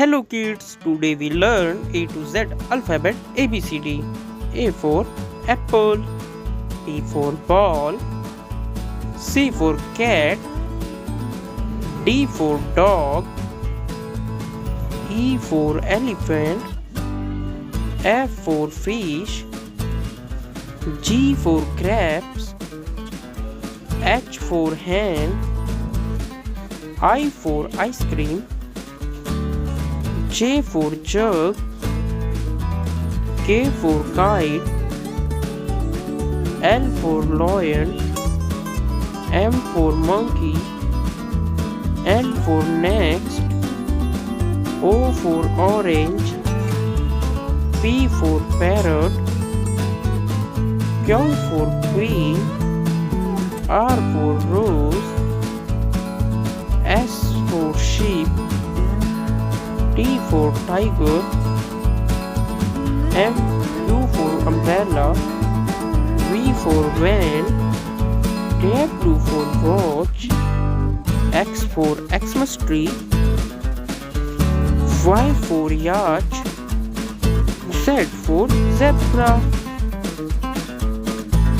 Hello kids, today we learn A to Z alphabet ABCD. A for apple, B for ball, C for cat, D for dog, E for elephant, F for fish, G for grapes, H for hen, I for ice cream, J for jug, K for kite, L for lion, M for monkey, N for next, O for orange, P for parrot, Q for queen, R for rose, S for sheep, T for tiger, Q for umbrella, V for van, W for watch, X for Xmas tree, Y for yacht, Z for zebra.